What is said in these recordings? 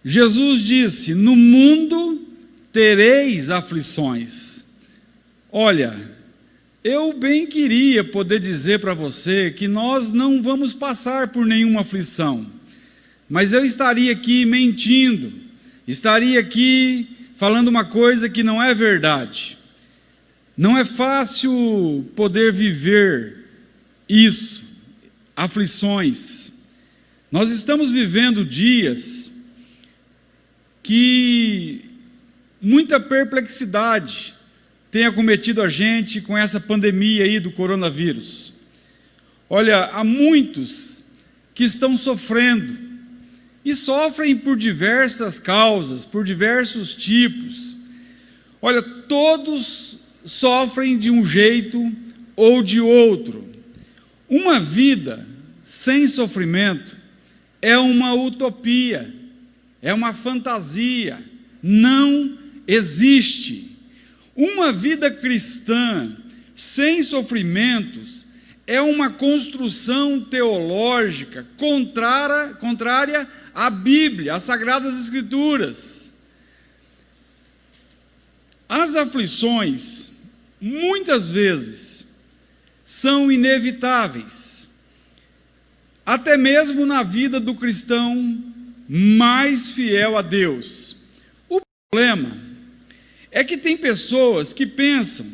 Jesus disse: no mundo tereis aflições. Olha, eu bem queria poder dizer para você que nós não vamos passar por nenhuma aflição, mas eu estaria aqui mentindo, estaria aqui falando uma coisa que não é verdade. Não é fácil poder viver isso, aflições. Nós estamos vivendo dias que muita perplexidade tem acometido a gente com essa pandemia aí do coronavírus. Olha, há muitos que estão sofrendo, e sofrem por diversas causas, por diversos tipos. Olha, todos sofrem de um jeito ou de outro. Uma vida sem sofrimento é uma utopia, é uma fantasia, não existe. Uma vida cristã sem sofrimentos é uma construção teológica contrária à Bíblia, às Sagradas Escrituras. As aflições, muitas vezes, são inevitáveis, até mesmo na vida do cristão mais fiel a Deus. O problema é que tem pessoas que pensam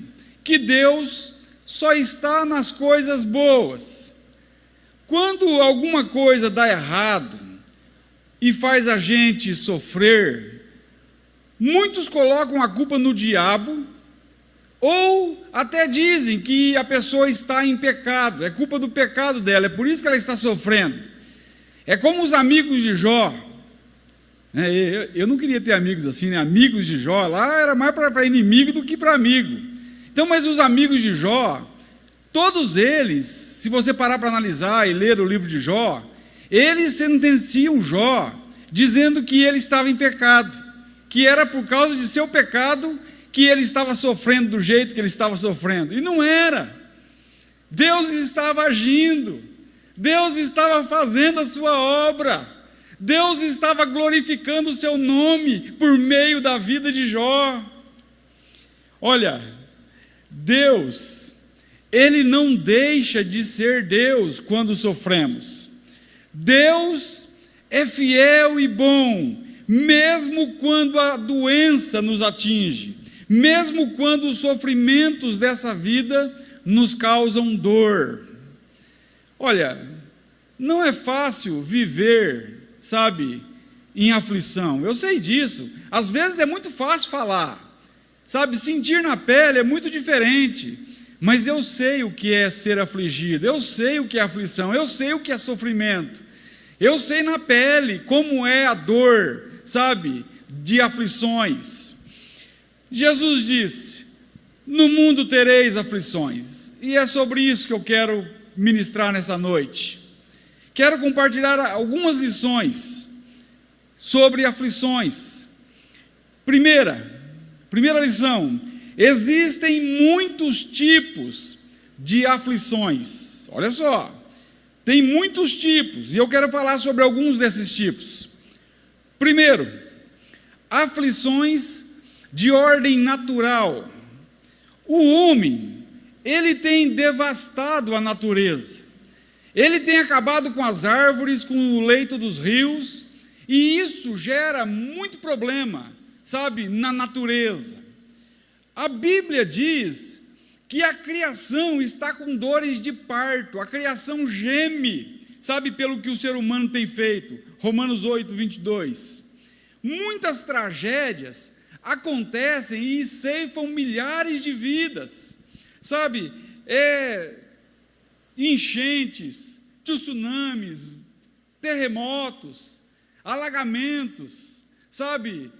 que Deus só está nas coisas boas. Quando alguma coisa dá errado e faz a gente sofrer, muitos colocam a culpa no diabo, ou até dizem que a pessoa está em pecado, é culpa do pecado dela, é por isso que ela está sofrendo. É como os amigos de Jó. Eu não queria ter amigos assim, né? Amigos de Jó, lá era mais para inimigo do que para amigo. Então, mas os amigos de Jó, todos eles, se você parar para analisar e ler o livro de Jó, eles sentenciam Jó, dizendo que ele estava em pecado, que era por causa de seu pecado que ele estava sofrendo do jeito que ele estava sofrendo. E não era. Deus estava agindo, Deus estava fazendo a sua obra, Deus estava glorificando o seu nome por meio da vida de Jó. Olha, Deus, Ele não deixa de ser Deus quando sofremos. Deus é fiel e bom, mesmo quando a doença nos atinge, mesmo quando os sofrimentos dessa vida nos causam dor. Olha, não é fácil viver, sabe, em aflição. Eu sei disso. Às vezes é muito fácil falar, sabe, sentir na pele é muito diferente. Mas eu sei o que é ser afligido, eu sei o que é aflição, eu sei o que é sofrimento. Eu sei na pele como é a dor, sabe, de aflições. Jesus disse: no mundo tereis aflições. E é sobre isso que eu quero ministrar nessa noite. Quero compartilhar algumas lições sobre aflições. Primeira lição: existem muitos tipos de aflições. Olha só, tem muitos tipos, e eu quero falar sobre alguns desses tipos. Primeiro, aflições de ordem natural. O homem, ele tem devastado a natureza, ele tem acabado com as árvores, com o leito dos rios, e isso gera muito problema, sabe, na natureza. A Bíblia diz que a criação está com dores de parto, a criação geme, sabe, pelo que o ser humano tem feito. Romanos 8, 22. Muitas tragédias acontecem e ceifam milhares de vidas, sabe, enchentes, tsunamis, terremotos, alagamentos, sabe,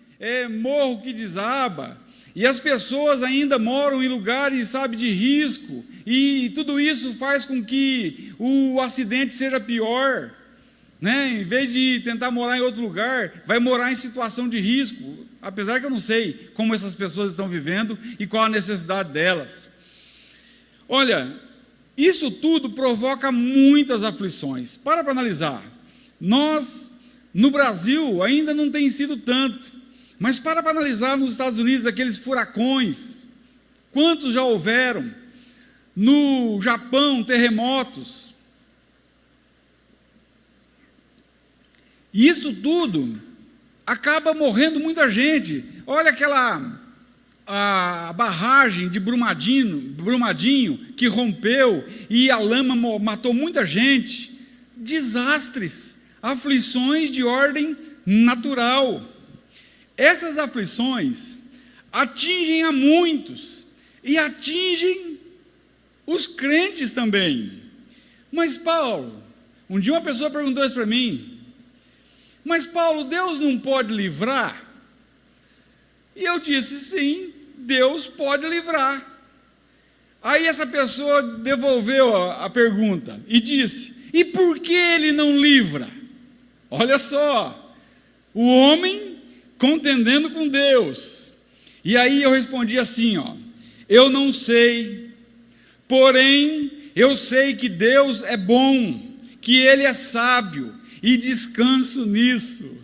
morro que desaba, e as pessoas ainda moram em lugares, sabe, de risco, e tudo isso faz com que o acidente seja pior, né? Em vez de tentar morar em outro lugar, vai morar em situação de risco, apesar que eu não sei como essas pessoas estão vivendo e qual a necessidade delas. Olha, isso tudo provoca muitas aflições. Para analisar. Nós No Brasil ainda não tem sido tanto, mas para analisar nos Estados Unidos aqueles furacões, quantos já houveram? No Japão, terremotos. E isso tudo acaba morrendo muita gente. Olha a barragem de Brumadinho que rompeu e a lama matou muita gente. Desastres, aflições de ordem natural. Essas aflições atingem a muitos e atingem os crentes também. Mas Paulo, um dia uma pessoa perguntou isso para mim: mas Paulo, Deus não pode livrar? E eu disse: sim, Deus pode livrar. Aí essa pessoa devolveu a pergunta e disse: e por que ele não livra? Olha só, o homem contendendo com Deus. E aí eu respondi assim, eu não sei, porém eu sei que Deus é bom, que Ele é sábio, e descanso nisso.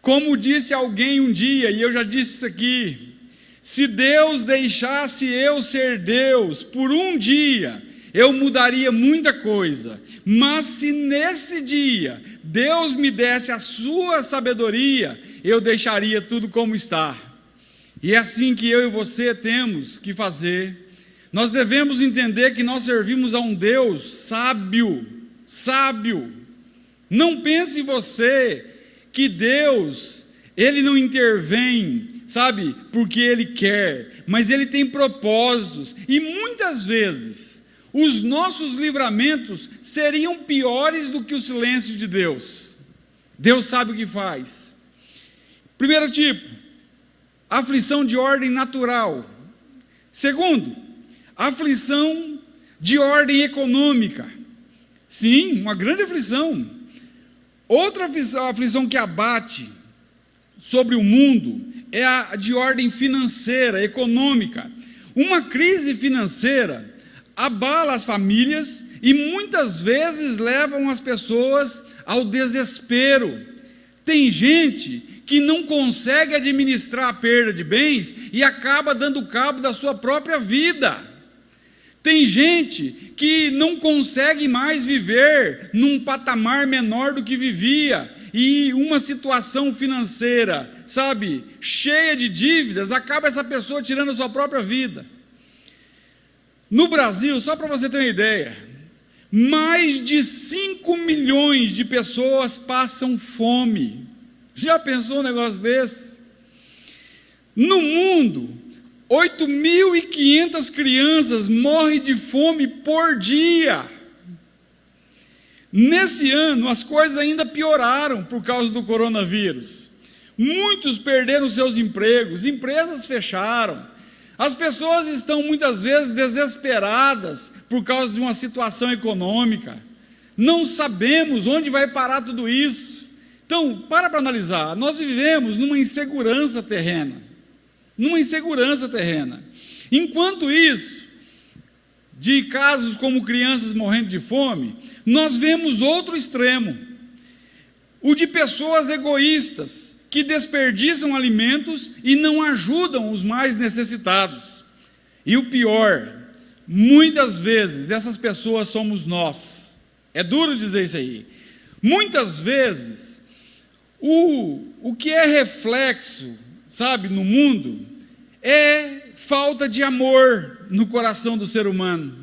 Como disse alguém um dia, e eu já disse isso aqui: se Deus deixasse eu ser Deus por um dia, eu mudaria muita coisa, mas se nesse dia Deus me desse a sua sabedoria, eu deixaria tudo como está. E é assim que eu e você temos que fazer. Nós devemos entender que nós servimos a um Deus sábio, sábio. Não pense você que Deus, Ele não intervém, sabe, porque Ele quer, mas Ele tem propósitos, e muitas vezes os nossos livramentos seriam piores do que o silêncio de Deus. Deus sabe o que faz. Primeiro tipo, aflição de ordem natural. Segundo, aflição de ordem econômica. Sim, uma grande aflição. Outra aflição que abate sobre o mundo é a de ordem financeira, econômica. Uma crise financeira abala as famílias e muitas vezes levam as pessoas ao desespero. Tem gente que não consegue administrar a perda de bens e acaba dando cabo da sua própria vida. Tem gente que não consegue mais viver num patamar menor do que vivia, e uma situação financeira, sabe, cheia de dívidas, acaba essa pessoa tirando a sua própria vida. No Brasil, só para você ter uma ideia, mais de 5 milhões de pessoas passam fome. Já pensou um negócio desse? No mundo, 8.500 crianças morrem de fome por dia. Nesse ano, as coisas ainda pioraram por causa do coronavírus. Muitos perderam seus empregos, empresas fecharam. As pessoas estão muitas vezes desesperadas por causa de uma situação econômica. Não sabemos onde vai parar tudo isso. Então, para analisar, nós vivemos numa insegurança terrena. Enquanto isso, de casos como crianças morrendo de fome, nós vemos outro extremo, o de pessoas egoístas, que desperdiçam alimentos e não ajudam os mais necessitados. E o pior, muitas vezes essas pessoas somos nós. É duro dizer isso aí. Muitas vezes, o que é reflexo, sabe, no mundo, é falta de amor no coração do ser humano.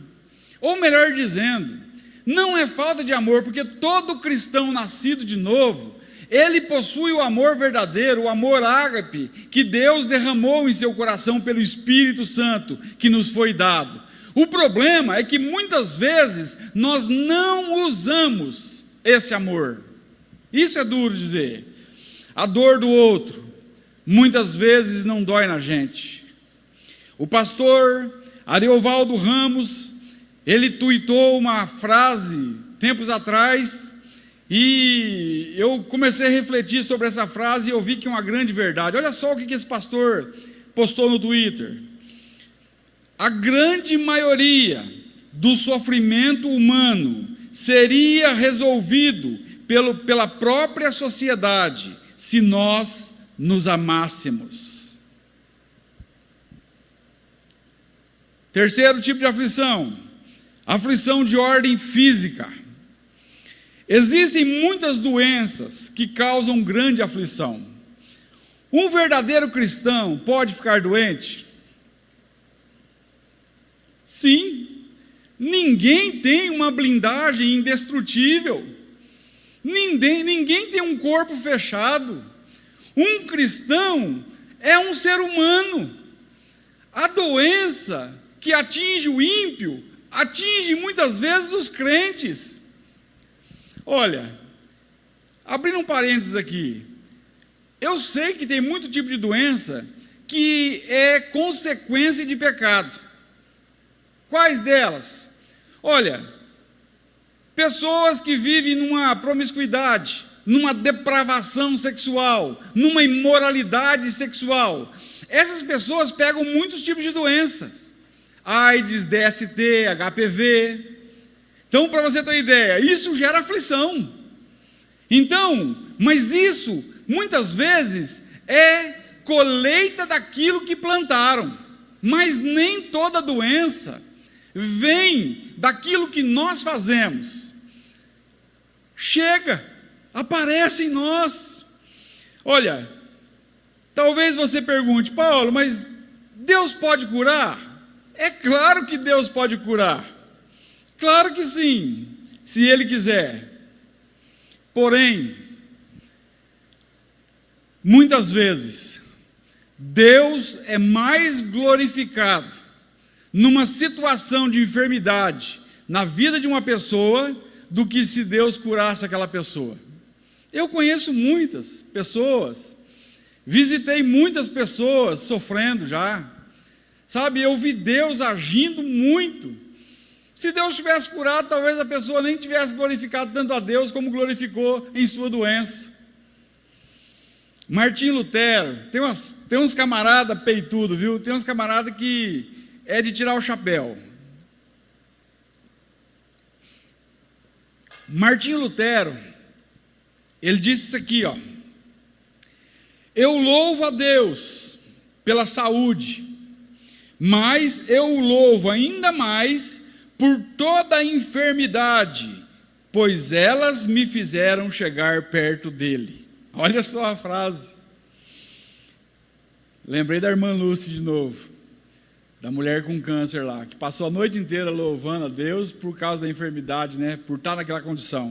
Ou melhor dizendo, não é falta de amor, porque todo cristão nascido de novo, ele possui o amor verdadeiro, o amor ágape, que Deus derramou em seu coração pelo Espírito Santo, que nos foi dado. O problema é que muitas vezes nós não usamos esse amor. Isso é duro dizer. A dor do outro, muitas vezes não dói na gente. O pastor Ariovaldo Ramos, ele tuitou uma frase tempos atrás, e eu comecei a refletir sobre essa frase e eu vi que é uma grande verdade. Olha só o que esse pastor postou no Twitter: a grande maioria do sofrimento humano seria resolvido pela própria sociedade, se nós nos amássemos. Terceiro tipo de aflição, aflição de ordem física. Existem muitas doenças que causam grande aflição. Um verdadeiro cristão pode ficar doente? Sim. Ninguém tem uma blindagem indestrutível. Ninguém tem um corpo fechado. Um cristão é um ser humano. A doença que atinge o ímpio atinge muitas vezes os crentes. Olha, abrindo um parênteses aqui, eu sei que tem muito tipo de doença que é consequência de pecado. Quais delas? Olha, pessoas que vivem numa promiscuidade, numa depravação sexual, numa imoralidade sexual. Essas pessoas pegam muitos tipos de doenças. AIDS, DST, HPV. Então, para você ter uma ideia, isso gera aflição. Então, mas isso, muitas vezes, é colheita daquilo que plantaram. Mas nem toda doença vem daquilo que nós fazemos. Chega, aparece em nós. Olha, talvez você pergunte, Paulo, mas Deus pode curar? É claro que Deus pode curar. Claro que sim, se Ele quiser. Porém, muitas vezes, Deus é mais glorificado numa situação de enfermidade na vida de uma pessoa do que se Deus curasse aquela pessoa. Eu conheço muitas pessoas, visitei muitas pessoas sofrendo já, sabe, eu vi Deus agindo muito. Se Deus tivesse curado, talvez a pessoa nem tivesse glorificado tanto a Deus como glorificou em sua doença. Martinho Lutero, tem uns camaradas peitudo, viu? Tem uns camaradas que é de tirar o chapéu. Martinho Lutero, ele disse isso aqui, ó: eu louvo a Deus pela saúde, mas eu o louvo ainda mais por toda a enfermidade, pois elas me fizeram chegar perto dele. Olha só a frase. Lembrei da irmã Lúcia de novo, da mulher com câncer lá, que passou a noite inteira louvando a Deus por causa da enfermidade, né? Por estar naquela condição.